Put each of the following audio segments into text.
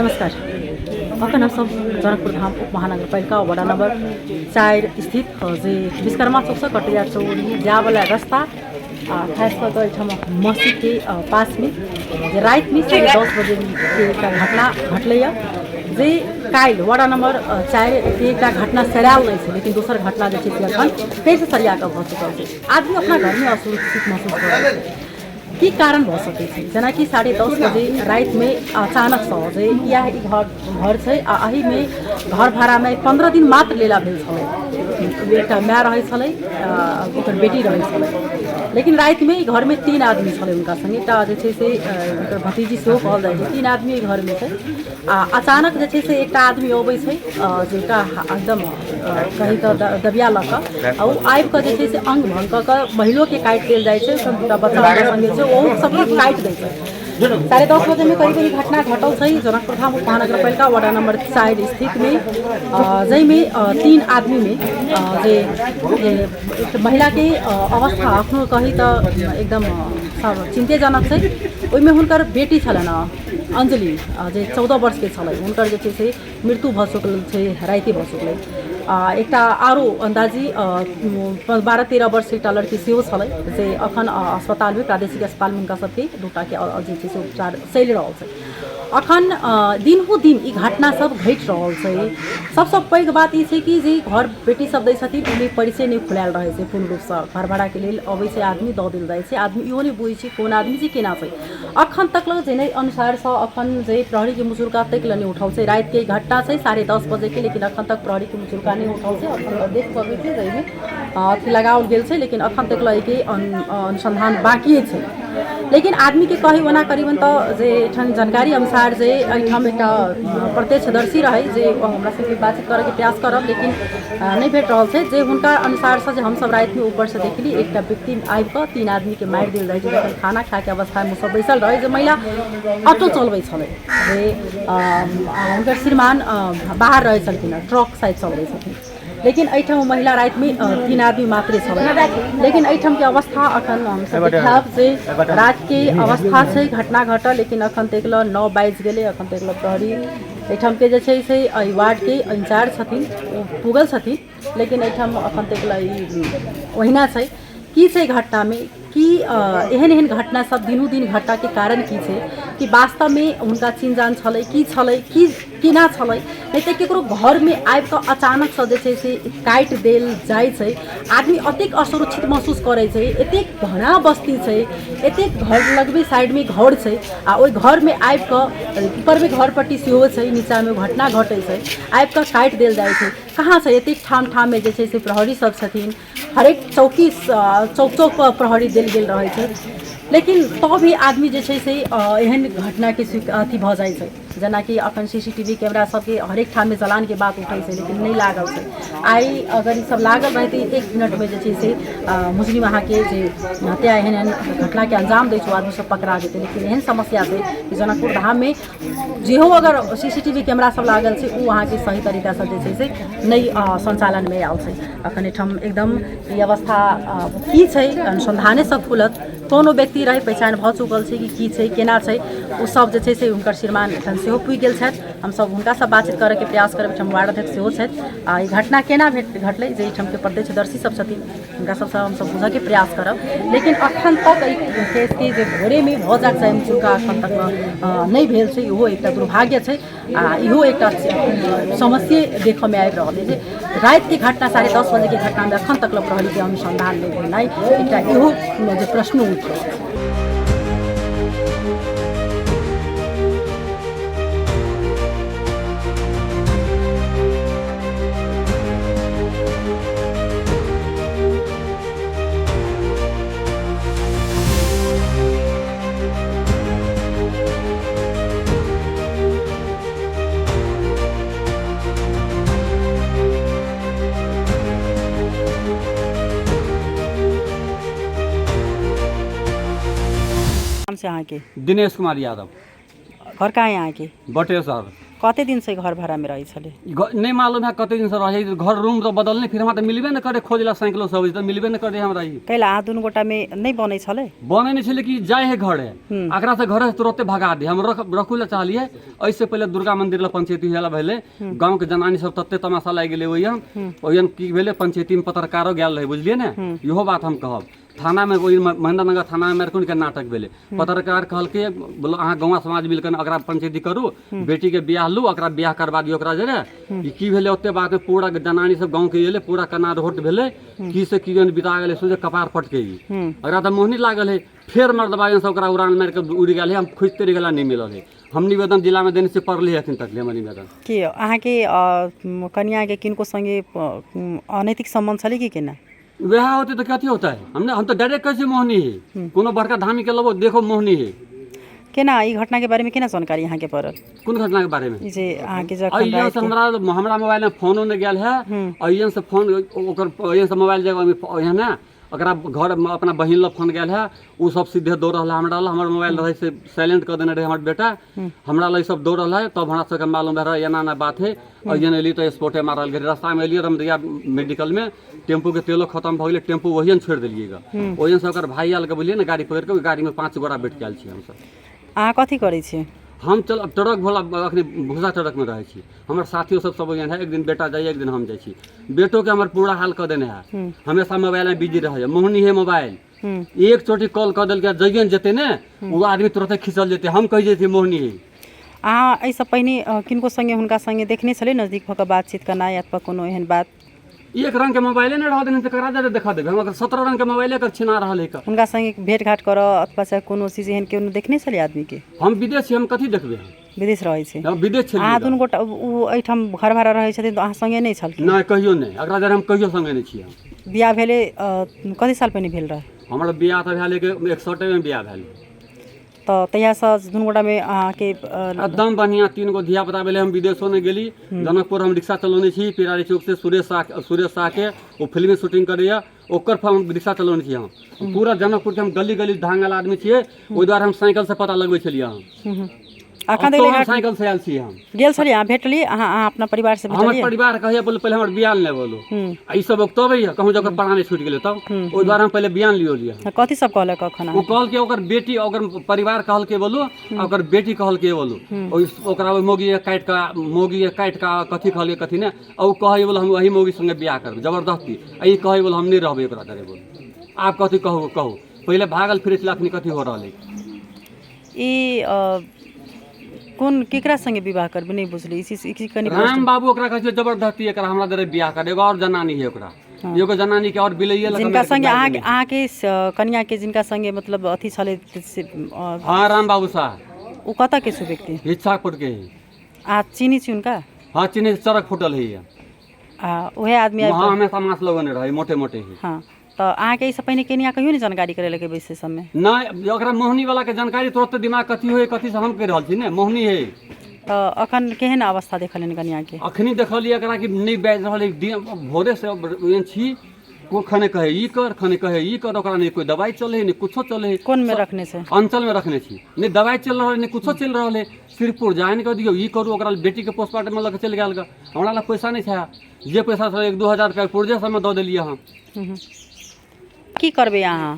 नमस्कार। अखन हम सब जनकपुर धाम उप महानगरपालिका वार्ड नंबर 4 स्थित जे विश्वकर्मा चौक से कटिया चौरी जाए वाला रास्ता खास कर मस्जिद के पास में जे रात में 10 बजे के घटना घटल जे काल वार्ड नंबर 4 के एक घटना सराल नहीं है, लेकिन दूसर घटना जो फिर से सरिया का भ चुकल है। आदमी अपना घर में असुरक्षित महसूस कर रहे हैं। की कारण भ सकै छै जना कि 10:30 बजे रात में अचानक से यह घर से अही में घर भाड़ा में 15 दिन मात्र लेला भेल छलै। एक माय रहे छलै, ओकर बेटी रहे छलै, लेकिन रात में घर में 3 आदमी छलै उनका संगे। एकटा जे छै से ओकर भतीजी सेहो कहल जाइ छै। 3 आदमी घर में छै। अचानक जे छै से एकटा आदमी अबै छै जेका एकदम कहीं तो दबिया लऽ कऽ आबि कऽ जे छै से अंग भंग कऽ महिलो के काटि देल जाइ छै। सबटा बच्चा संगे छै ओ सबके काटि दै छै। 10:30 बजे में करीब ई घटना घटल छै जनकपुर धाम उप महानगरपालिका वार्ड नंबर 4 स्थित में, जैमें 3 आदमी में जे महिला के अवस्था आफ्नो कही तो एकदम चिंताजनक है। ओहिमे हुनकर बेटी छलन अंजलि जे 14 वर्ष के छलै, हुनकर जे छै से मृत्यु भ चुकल छै, राति भ चुकलै। एकटा आरो अंदाजी 12-13 वर्ष के एकटा लड़की सेहो छलै जे अखन अस्पताल में प्रादेशिक अस्पताल में हुनका सबके दूटा के जे छै से उपचार चलि रहल छै। अखन दिनहु दिन ई घटना सब घटि रहल छै। सबसे पैघ बात ई छै कि जे घर बेटी सब दै छथिन ओहिमे परिचय नहीं खुलायल रहे छै पूर्ण रूप से। घर भाड़ा के लेल अबै छै आदमी, दऽ देल जाइ छै। आदमी इहो नहीं बुझै छै कोन आदमी छै केना छै। अखन तक जेने अनुसार से अखन जे प्रहरी के मुचुल्का तक नहीं उठल छै। रात के घटना छै 10:30 बजे के, लेकिन अखन तक प्रहरी के मुचुल्का नहीं उठल छै। अखन देख पबै छै जाहिमे अथी लगाओल गेल छै, लेकिन अखन तक के अनुसंधान बाकी छै। लेकिन आदमी के कही ओना करीबन तो जे जानकारी अनुसार जे एहिठाम एक प्रत्यक्षदर्शी रहे जे हमरा सबके बातचीत करे के प्रयास करब, लेकिन नहीं भेट रहल छै। जे हुनका अनुसार से हम सब रात में ऊपर से देखली एक व्यक्ति आबि कऽ 3 आदमी के मारि देल जाइ छै। खाना खा के अवस्था में सब बैसल रहे। जे महिला ऑटो चलबै छलै, जे हुनकर श्रीमान बाहर रहे छलखिन, ट्रक साइड चलबै छथिन। लेकिन एहिठाम महिला रात में 3 आदमी मात्रे छलै। लेकिन एहिठाम के अवस्था अखन हम सब देखाब जे रात के अवस्था छै घटना घटल, लेकिन अखन तक 9 बाजि गेलै। अखन तक प्रहरी एहिठाम के जे छै से वार्ड के इंचार्ज छथिन ओ पुगल छथिन, लेकिन एहिठाम अखन तक ओहिना छै। की छै घटना में कि एहन घटना सब दिनों दिन घटना के कारण की छै कि वास्तव में हुनका चिन्हजान छलै की केना छलै, नहीं तो केकरो घर में आबि कऽ अचानक से जे छै से काटि देल जाइ छै। आदमी अतेक असुरक्षित महसूस करे छै। एतेक घना बस्ती छै, एतेक घर लगबे साइड में घर छै, आ ओहि घर में आबि कऽ ऊपर में घर पट्टी सेहो छै, नीचा में घटना घटे छै, आबि कऽ काटि देल जाइ छै। कहाँ से एतेक ठाम में जे छै से प्रहरी सब छथिन, हरेक चौकी चौक पर प्रहरी देल गेल रहे छै। लेकिन तो भी आदमी जे छै से एहन घटना के अथी भ जाइ छै। जना कि अखन CCTV कैमरा सबके हरेक ठाम में चलान के बात उठे छै, लेकिन नहीं लागल छै। आई अगर ई सब लागल रहते 1 मिनट में जे छै से मुस्लिम अहाँ के जे हत्या एहन घटना के अंजाम दै छै आदमी सब पकड़ा जेतै। लेकिन एहन समस्या छै कि जनकपुर धाम में जेहो अगर CCTV कैमरा सब लागल छै वो अहाँ के सही तरीका से जे छै से नहीं संचालन में आयल छै। अखन एठाम एकदम ई अवस्था की छै अनुसंधाने सब खुलत। कोनो व्यक्ति रहे पहचान भ चुकल छै कि की छै केना छै, ओ सब जे छै से हुनकर श्रीमान एठाम सेहो पुगि गेल छथि। हम सब हुनका सब बातचीत करे के प्रयास करब। एठाम वार्ड अध्यक्ष सेहो छथि। ई घटना केना घटलै जे एठाम के प्रत्यक्षदर्शी सब छथिन हुनका सबसँ हम सब बुझे के प्रयास करब। लेकिन अखन तक ई केस के जे भोरे में भ जाक चाही मुचुल्का अखन तक नहीं भेल छै, इहो एकटा दुर्भाग्य छै। इहो एकटा समस्या देखऽ में आबि रहल है। रात के घटना 10:30 बजे के घटना में अखन तक प्रहरी के अनुसंधान नहीं भेनाइ एकटा इहो जे प्रश्न उठल छै। नाम से यहाँ के दिनेश कुमार यादव, घर कहाँ है यहाँ के? बटेश्वर कते दिन से घर भाड़ा में रही छले नहीं मालूम है कते दिन से रहे घर रूम तो बदलने फिर हमरा तो मिलबे न करे खोजला साइकिलो सब तो मिलबे न करे हमरा ई कैला आ दुनु गोटा में नहीं बनै छले बने नहीं छले कि जाए है घरे अकरा से घरे तुरंते भगा दे हम रखुला चाहलिए ऐसे पहले दुर्गा मंदिर ला पंचायती होला भले गांव के जनानी सब तत्ते तमाशा लाग गेले ओयन की भेले पंचायती में पत्रकारो गेल रहे बुझलिए ने इहो बात हम कहब थाना में कोई महेंद्र नगर थाना में मेरकुन के नाटक भेले पत्रकार कहल के बोलो अहाँ गाँव समाज मिलकर अकरा पंचायती करू बेटी के ब्याह लू अकरा ब्याह करवा दियो ओकरा जरे की भेले ओते बात में पूरा जनानी सब गाँव के एले पूरा कनार होट भेले की से की बिता गेले सोचे कपार फटके अकरा तो मोहनी लागल है फिर मर्दबा सब ओकरा उड़ान मार के उड़ गेल है हम खोजते रह गेला नहीं मिलल है हम निवेदन जिला में देने से पढ़ले हथिन तक हमर निवेदन कि अहाँ के कन्या के किनको संगे अनैतिक संबंध छले कि केना वह होते तो कथी होता है हम तो डायरेक्ट कैसे मोहनी है कोनो बड़का धामी के लो देखो मोहनी है केना ई घटना के बारे में केना जानकारी यहाँ के पड़ल कौन घटना के बारे में जे अहाँ के जखन अइयन से हमरा मोबाइल में फोन ने गेल है अइयन से फोन ओकर अइयन से मोबाइल जगह में है ना अकरा घर में अपना बहिन ला फोन गेल है वो सब सीधे दौड़ रहा हमरा हमर मोबाइल रहे से साइलेंट कर देने रहे हमर बेटा हमरा ला सब दौड़ रहा है तब हमरा सबके मालूम रहा एना ना बात है अइयन एली तो स्पॉटे मारल गेल रास्ता में एलिए रमदिया मेडिकल में टेम्पू के तेलो खत्म भ गेले टेम्पू वहियन छोड़ देलिएगा ओहियन से ओकर भाई आल के बोलिए ना गाड़ी पकड़ के गाड़ी में 5 गोरा बैठ के आयल छी हम सब अहाँ कथी करै छी हम चल ट्रक भोला अखनी भूसा ट्रक में रहे छी हमर साथियों सब है एक दिन बेटा जाइए एक दिन हम जाइ छी बेटो के हमर पूरा हाल कर देने है हमेशा मोबाइल में बिजी रहे मोहनी है मोबाइल एक चोटी कॉल कर दिल के जइयन जेते ने वो आदमी तुरंत खिंचल जेते हम कह जेते मोहनी है अहाँ एहिसँ पहिने किनको संगे हुनका संगे देखने छलै नजदीक भऽ कऽ बातचीत करना अथवा कोनो एहन बात एक रंग के मोबाइले नहीं रह देने तो करा दे देखा देबे हम 17 रंग के मोबाइले कर छिना रहल है हुनका संगे भेंट घाट करऽ अथवा से कोनो चीज एहन केओ देखने छलै आदमी के हम विदेश छी हम कथी देखबे विदेश रहै छै हम विदेश छी अहाँ दुनू गोटा उ एहिठाम घर भाड़ा रहै छथिन तऽ अहाँ संगे नहीं छलखिन नहीं कहियो नहीं अगला जरे हम कहियो संगे नहीं छी हम बियाह भेले कते साल पहिने भेल रहे हमर बियाह तऽ भेले के 61 में बियाह भेले तो तहियासँ दुनू गोटा में अहाँके एकदम बढ़िया 3 गो धिया पुता भेले हम विदेशों में गेली जनकपुर हम रिक्शा चलौने छी पिरारी चौक से सुरेश शाह के वो फिल्म शूटिंग करैया ओकर हम रिक्शा चलौने छी हम पूरा जनकपुर के हम गली गली धांगल आदमी छियै ओहि द्वारे हम साइकिल से पता लगबै छलियै हम अखन देखले साइकिल से आयल छी हम गेल छलियै अहाँ भेटली अहाँ अपना परिवार से भेटलियै हमर परिवार कहैया बोले पहले हमर बियान ले बोलो ई सब ओक्टोबर है कहूं जकर पढ़ाने छूट गेलै तब ओहि द्वारे हम पहले बियान लियो लिया कथि सब कहले कखन वो कहल के ओकर बेटी ओकर परिवार कहल के बोलो ओकर बेटी कहल के बोलो ओकरा मोगी काट का कथि कहलिए कथि ने औ कहै बोल हम वही मोगी संगे बियाह करब जबरदस्ती ई कहै बोल हम नहीं रहबै ओकरा करे बोल आप कथि कहू पहले भागल फिरे छला अखनी कथि हो रहलै ई कौन केकरा संगे विवाह करबे नहीं बुझली इसी कनी राम बाबू ओकरा कहै छै जबरदस्ती एकरा हमरा दरे बियाह करे एगो और जनानी है ओकरा एगो जनानी के और बिलैया लगा जिनका संगे अहाँ के कन्या के जिनका संगे मतलब अथी छले हां राम बाबू साहब ओ कता के छु व्यक्ति इच्छापुर के आ चीनी छी उनका हां चीनी सड़क फुटल है ओहे आदमी हां हमेशा मांस लगने रहे मोटे मोटे ही हां तो अहाँ के इससे पहिने कनिया कहियो नहीं जानकारी करे लगे वैसे सब में नहीं ओकरा मोहनी वाला के जानकारी तुरंत दिमाग कथी होय कथी से हम कह रहल छी ने मोहनी है तो अखन केहन अवस्था देखलन कनिया के अखनी देखलिए एकरा कि नहीं बाज रहल भोरे से एहन छी को खने कहे ई कर खने कहे ई कर ओकरा नहीं कोई दवाई चले है नहीं कुछो चले है कौन में रखने से अंचल में रखने छी नहीं दवाई चल रहल नहीं कुछो चल रहल है सिरपुर जाइन कर दियो ई करू ओकरा बेटी के पोस्टमार्टम में लग चल गेल हमरा ला पैसा नहीं था जे पैसा से 1-2 हजार रुपया पुर्जे समय दे देलिए हम की करबे अहाँ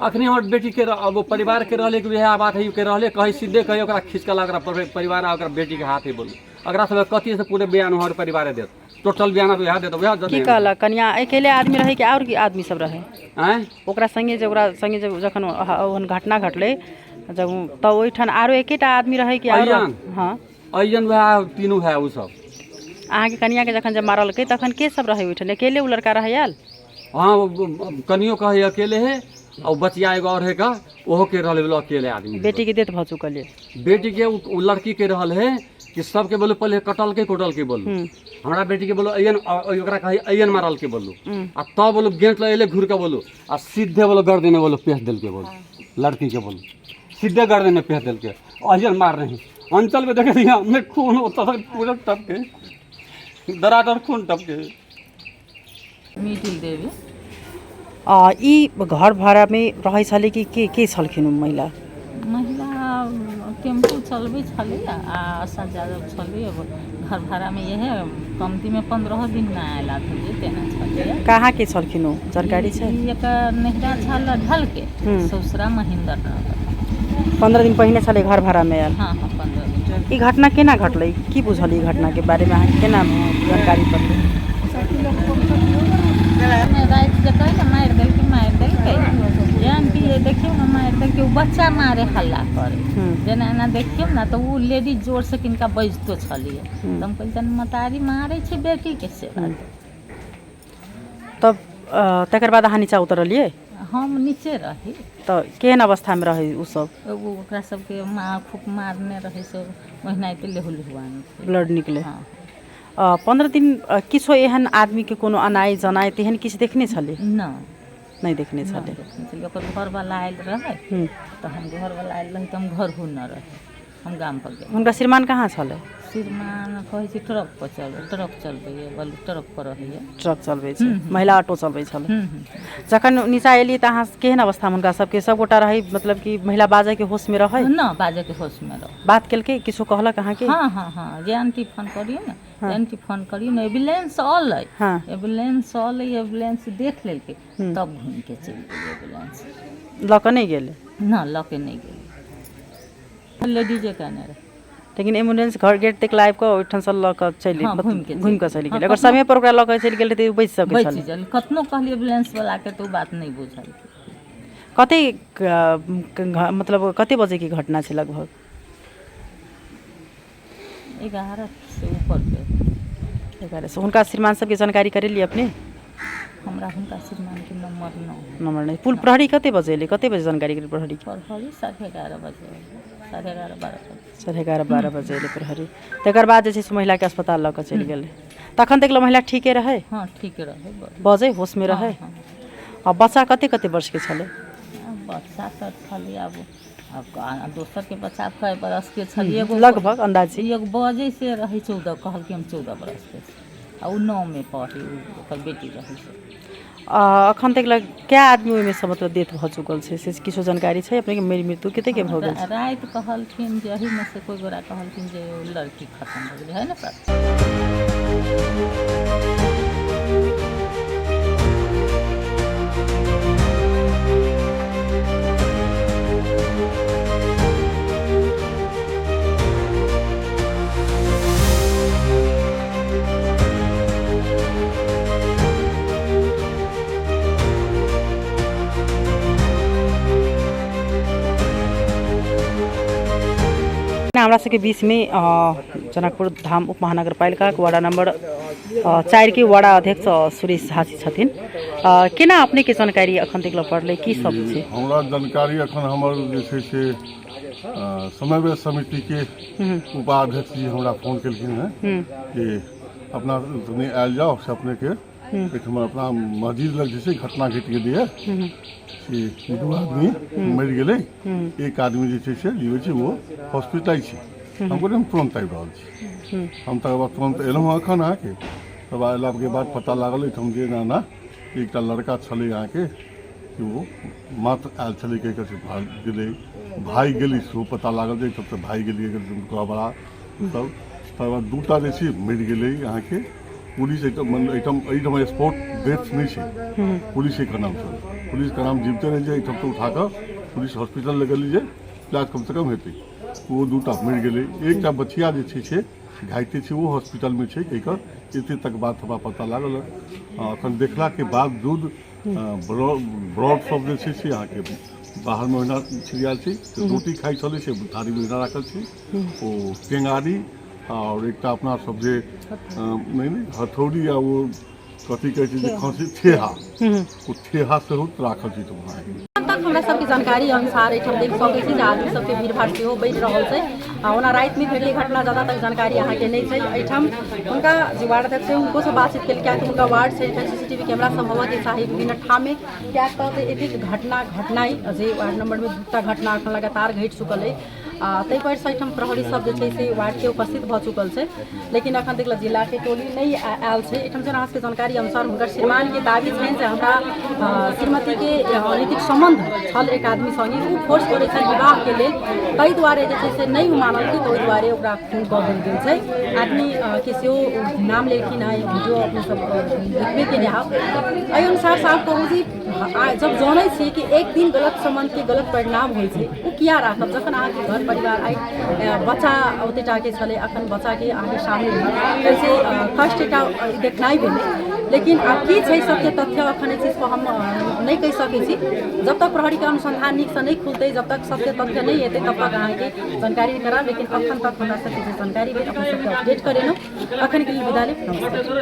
अखनी हमर बेटी के अब परिवार के रहले कि वह बात है के रहले कहीं सीधे कहीं ओकरा खींच के ओकरा परिवार ओकरा बेटी के हाथ ही बोलू अगरा सब कथी से पूरे बयान हमर परिवार देत टोटल बयान तो यह देत वह की कहला कन्या अकेले आदमी रहे कि और की आदमी सब रहे हैं ओकरा संगे जब जखन ओहन घटना घटले जब त ओइठन आरो एकेटा आदमी रहे कि और हां अइयन वह तीनों है उ सब अहाँ के कन्या के जखन जब मारल के तखन के सब रहे ओइठन अकेले उ लड़का रहे आयल हाँ कनियो कहे अकेले है और बचिया एगो और है का ओहो के रहले बोलो अकेले आदमी बेटी के देत भ चुकल है बेटी के उ लड़की के रहल है कि सबके बोलो पहले कटल के कोटल के बोलो हमरा बेटी के बोलो अयन ओकरा कहे अयन मारल के बोलो आ तब बोलो गेंट ले घुर के बोलो आ सीधे बोलो गर्दन में बोलो पेश दिल के बोलो लड़की के बोलो सीधे गर्दन में पेश दिल के अयन मार रहे अंचल में देखे दिया हमने खून होता था पूरा टपके दरादर खून टपके मिथिल देवी ई घर भाड़ा में रहे छले कि के छलखिन महिला महिला टेम्पू चलबे छलै आ आशा जादव छलै अब घर भाड़ा में यह कमती में 15 दिन ना आयला था तेना छलै। कहाँ के छलखिन ओ जानकारी छै? एक नहिरा छल ढल के ससुरा महेंद्र नगर। 15 दिन पहिने छलै घर भाड़ा में आयल। हाँ हाँ 15 दिन। ई घटना केना घटलै? की बुझल ई घटना के बारे में अहाँ केना जानकारी पड़लै? रात जकै ने मारि देलकै जान कि ये देखियो ना मारि देलकै, बच्चा मारे हल्ला करे जेना एना देखियो ना तो वो लेडीज जोर से किनका बजतो छलिए। तो हम कहलिए तनी मतारी मारे छै बेटी के से बात। तब तकर बाद अहाँ नीचा उतरलिए? हम नीचे रही। तो केहन अवस्था में रहे उ सब? वो ओकरा सबके माँ खूब मारने रहे से महीना पे लेहुलुआन ब्लड निकले। हाँ 15 दिन किछो एहन आदमी के कोनो अनाय जनाय तेहन किछ देखने छले? नहीं देखने छले। ओकर घर वाला आयल रहे तो हम घर वाला आयल रहे तो हम घर हो न रहे, हम गाम पर गए। उनका श्रीमान कहाँ छले? श्रीमान कहै छै ट्रक पर ट्रक चलबै बल ट्रक पर रहिए। ट्रक चलबै छै, महिला ऑटो चलबै छले। जखन नीचा एली त अहाँ केहन अवस्था में उनका सबके सबगोटा रही, मतलब कि महिला बाजे के होश में रहे? ना बाजे के होश में रहे। बात केलकै किछो कहलक अहाँ के? हाँ हाँ हाँ जे आंटी फोन करिए ना, आंटी फोन करिए ना, एम्बुलेंस अलै। एम्बुलेंस अलै, एम्बुलेंस देख लेलकै तब घूम के चलि गेलै एम्बुलेंस। लक नहीं गेले? ना लके नहीं गेलै, लेडीजे कहने रहे। लेकिन एम्बुलेंस घर गेट तक लाइव को ओठन से लक चलि घूम के चलि गेल। अगर समय पर ओकरा लक चलि गेल त बच सकै छल। कतनो कहलिए एम्बुलेंस वाला के तो बात नहीं बुझल। कते मतलब कते बजे की घटना छै लगभग? 11 से ऊपर पे। 11 से। हुनका श्रीमान सबके जानकारी करेली अपने? हमरा हुनका श्रीमान के नंबर नहीं। पुल प्रहरी कते बजे एले? कते बजे जानकारी करी प्रहरी? प्रहरी 11:30 बजे, 11:30 12 बजे। 11:30 बजे एले प्रहरी। तकर बाद जे छै से महिला के अस्पताल लक चलि गेलै। तखन तक महिला ठीके रहे? हाँ ठीक रहे, बजे होश में रहे। अब बच्चा कते वर्ष के छले? बच्चा तो छली अब दोसर के बच्चा कई बरस के छली, एगो लगभग अंदाजी एक बजे से रहे 14, कहल कि हम 14 बरस के आ उ 9 में पढ़ी, ओकर बेटी रहे से। अखन तक क्या आदमी ओहिमे से मतलब डेथ भ चुकल छै से किछो जानकारी छै अपने के? मेरी मृत्यु कते के भ गेल? रात कहलखिन जे एही में से कोई गोरा कहलखिन जे लड़की खत्म हो गेलै है ना सर। हमरा सबके बीच में जनकपुर धाम उप महानगर पालिका के वार्ड नंबर 4 के वार्ड अध्यक्ष सुरेश झा छथिन। केना अपने के जानकारी अखन तक पड़ले की सब छै? हमरा जानकारी अखन हमर जे छै से समन्वय समिति के उपाध्यक्ष जी हमरा फोन केलखिन हैं कि अपना तनी आयल जाओ से अपने के अपना मस्जिद लग जैसे घटना घट गई है कि 2 आदमी मर गए, एक आदमी जे छै वो हॉस्पिटल छै। हमको हम तुरंत आबि रहल छी। हम तकर बाद तुरंत एलहुँ अखन अहाँके। तब अयला के बाद पता लागल हम जे ना एक लड़का छलै अहाँके कि वो मात्र आयल छलै कि भाई गेली सेहो पता लागल जे तब भाई गेली बड़ा तब तकर बाद 2टा जे छै मरि गेलै अहाँके। पुलिस एकदम स्पॉट डेथ नहीं है, पुलिस के नाम से पुलिस का नाम जीवते रह जाए तो उठा कर पुलिस हॉस्पिटल लगे लीजिए, इलाज कम से कम हेतै। वो 2टा मर गए, एक बचिया जे छै घायते छै वो हॉस्पिटल में छै कहिकर एते तक बात हमरा पता लागल। अखन देखला के बावजूद ब्रॉड सब जे छै से अहाँके बाहर में ओहिना छिड़ियाल छै। रोटी खाई छलै से थारी में ओहिना राखल छै। ओ टेंगारी और एक अपना सब जे नहीं हथौड़ी या वो कथी कहै छै खसी ठेहा, वो ठेहा से राखल छै। तक हमरा सबके जानकारी अनुसार एठाम देख सकै छी जे आदमी सबके भीड़ भाड़ सेहो बढ़ि रहल छै। ओना रात में भेटले घटना ज़्यादा तक जानकारी अहाँ के नहीं छै। एठाम उनका जे वार्ड अध्यक्ष छै उनको से बातचीत केल क्या उनका वार्ड से CCTV कैमरा सब होवा के चाही विभिन्न ठाम में क्या कहते एतेक घटना घटनाई जे वार्ड नंबर में 2टा घटना अखन लगातार घटि चुकल है। ताहि पर सहित हम प्रहरी सब जे छै से वार्ड के उपस्थित भ चुकल छै, लेकिन अखन तक जिला के टोली नहीं आयल छै। एठाम जेना अहाँके जानकारी अनुसार हुनकर श्रीमान के दाबी छनि जे हमरा श्रीमती के अनैतिक संबंध छल एक आदमी संगे, ओ फोर्स करै छै विवाह के लेल, ताहि दुआरे जे छै से नहीं मानल के, ताहि दुआरे ओकरा खून कऽ देल गेल छै। आदमी के सेहो नाम लेलखिन है, वीडियो अपने सब देखबे के यहाँ एहि अनुसार साहब कहू जी जब जानै छियै कि एक दिन गलत संबंध के गलत परिणाम होइ छै, ओ किया राखब जखन अहाँके घर परिवार आइ बच्चा ओतेटा के छलै, अखन बच्चा के अहाँके सामने कैसे फर्स्ट एकटा देखनाइ भेलै, लेकिन आब की छै सत्य तथ्य अखन एहि चीजको हम नहीं कहि सकै छी। जब तक प्रहरी के अनुसंधान नीक से नहीं खुलतै, जब तक सत्य तथ्य नहीं हेतै, तब तक अहाँके जानकारी कराब। लेकिन अखन तक हमरा सबके जानकारी भेल, अपन सबके अपडेट करेलहुँ। अखन के लिए विदा लेब, नमस्कार।